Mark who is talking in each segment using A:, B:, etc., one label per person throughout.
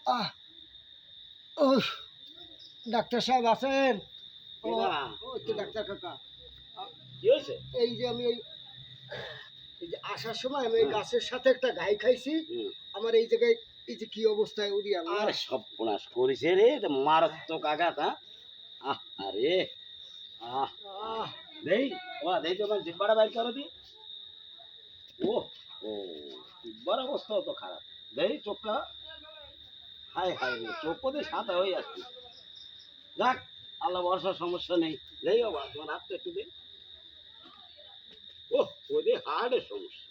A: আহ ও doctor সাহেব আছেন? ওই তো ডাক্তার কাকা।
B: কি হয়েছে?
A: এই যে আমি এই যে আসার সময় আমি গাছের সাথে একটা গাই খাইছি। আমার এই জায়গায় এই যে কি অবস্থায় উড়ি আল্লাহ।
B: আরে সর্বনাশ করেছে রে, এটা মারাত্মক আঘাত। আরে দেই দেই তোমার জিব্বাটা বাইর করো দি। ও ও জিব্বার অবস্থা তো খারাপ। দেই চোখটা, হায় হায় রে, চোখ দিয়ে সাদা হয়ে আসছে। যাক, আল্লাহ বর্ষার সমস্যা নেই। দেই বাবা, তোমার হাতটা একটু দিই। ওদের হার্টের সমস্যা।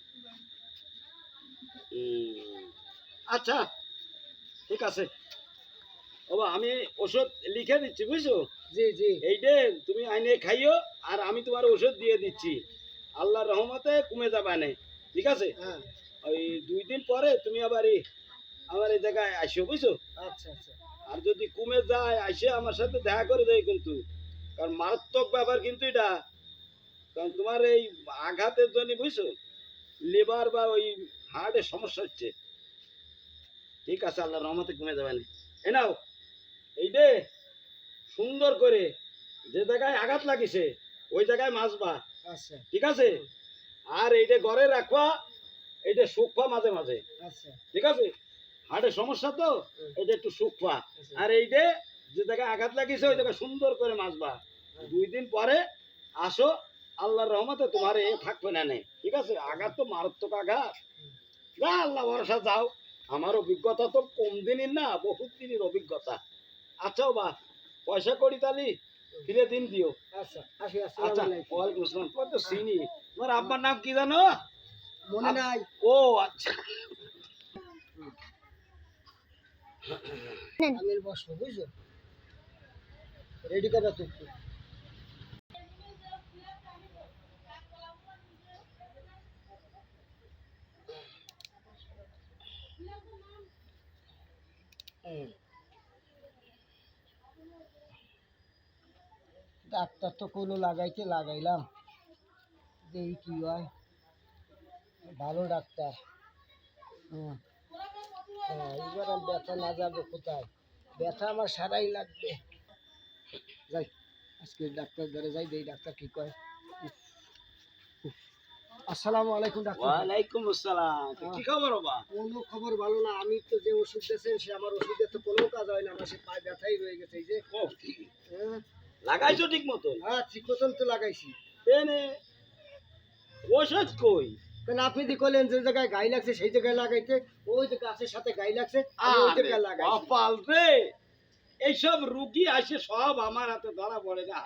B: আচ্ছা, ঠিক আছে বাবা, আমি ওষুধ লিখে দিচ্ছি, বুঝছো?
A: জি জি।
B: এইটা তুমি আইনে খাইও, আর আমি তোমার ওষুধ দিয়ে দিচ্ছি। আল্লাহর রহমতে কমে যাবে না, ঠিক আছে?
A: হ্যাঁ।
B: ওই 2 দিন পরে তুমি আবার আমার এই জায়গায় আসো, বুঝছো?
A: আচ্ছা আচ্ছা।
B: আর যদি কমে যায় আসে আমার সাথে দেখা করে দেয় কিন্তু, কারণ মারাত্মক ব্যাপার কিন্তু এটা। কারণ তোমার এই আঘাতের জন্য, বুঝছো, লিভার বা ওই হার্টের সমস্যা হচ্ছে। ঠিক আছে, আল্লাহর রহমতে কমে যাবে না। এ নাও এইটা সুন্দর করে যে জায়গায় আঘাত লাগিছে ওই জায়গায় মাছবা।
A: আচ্ছা।
B: ঠিক আছে? আর এইটা ঘরে রাখবা, এইটা শুকবা মাঝে মাঝে।
A: আচ্ছা।
B: ঠিক আছে? হার্টের সমস্যা তো, এটা একটু শুকবা। আর এইটা যে জায়গায় আঘাত লাগিছে ওই জায়গায় সুন্দর করে মাছবা। 2 দিন পরে আসো, আল্লাহর রহমতে তোমার এ থাকবে না। ঠিক আছে? আঘাত তো মারাত্মক আঘাত। যা, আল্লাহ ভরসা যাও। আমার অভিজ্ঞতা তো কম দিনের না, বহুত দিনের অভিজ্ঞতা। আচ্ছা বা পয়সা করি তালি ফিরে দিন দিও।
A: আচ্ছা আসি।
B: আচ্ছা,
A: আসসালামু আলাইকুম।
B: ওয়ালাইকুম আসসালাম। তোমার তো চিনি। তোমার আব্বার নাম কি জানো?
A: মনে নাই।
B: ও আচ্ছা,
A: আমি বসবো, বুঝছো? রেডি করো তো একটু। ডাক্তার তো কোনো লাগাইলাম, দেখি কি হয়। ভালো ডাক্তার। হ্যাঁ, এবার আর ব্যথা না যাবে কোথায়? ব্যথা আমার সারাই লাগবে। যাই, আজকে ডাক্তার ধরে যাই, দেই ডাক্তার কি কয়। আসসালামু আলাইকুম ডাক্তার।
B: ওয়ালাইকুম আসসালাম। কি খবর বাবা?
A: কোনো খবর ভালো না। আমি তো যে ওষুধ দিয়েছেন সে আমার ওষুধে তো কোনো কাজ হয় না। আমার সে পায়ে ব্যথাই রয়ে গেছে। এই যে হ্যাঁ।
B: লাগাইছো ঠিক মতন?
A: হ্যাঁ, ঠিক মতন তো লাগাইছি।
B: এনে ওষুধ কই?
A: কেন আপনি দি কইলেন যে জায়গায় গাই লাগছে সেই জায়গায় লাগাইতে, ওই যে গাছের সাথে গাই লাগছে আমি ওই জায়গায় লাগাইছি।
B: কপাল রে, এইসব রুগী আসে সব আমার হাতে ধরা পড়ে না।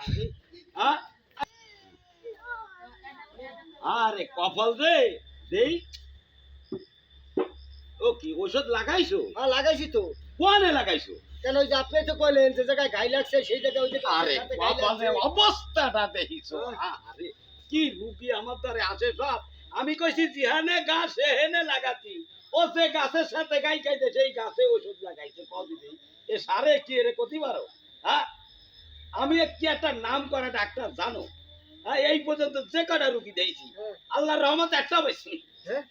B: হ্যাঁ, আরে কপাল রে, দেই। ও কি ওষুধ লাগাইছো?
A: হ্যাঁ লাগাইছি তো।
B: কোনে লাগাইছো?
A: কেন ওই যে আপনি তো কইলেন যে জায়গায় গাই লাগছে সেই জায়গায় ওই যে
B: আরে
A: গাছের সাথে গাই লাগছে।
B: কপালের অবস্থাটা দেখিছো? আরে কি রুগী আমার দ্বারে আসে সব। আমি কইছি যেখানে গাছ সেখানে লাগাতি, ও যে গাছের সাথে গাই খাইতে সেই গাছে ওষুধ লাগাইছে। কদিদি এ সারে কি এর কতি পারো? হ্যাঁ, আমি কি একটা নাম করা ডাক্তার জানো? হ্যাঁ, এই পর্যন্ত যে কটা রুগী দিয়েছি, আল্লাহর রহমত একটা বেশি।
A: হ্যাঁ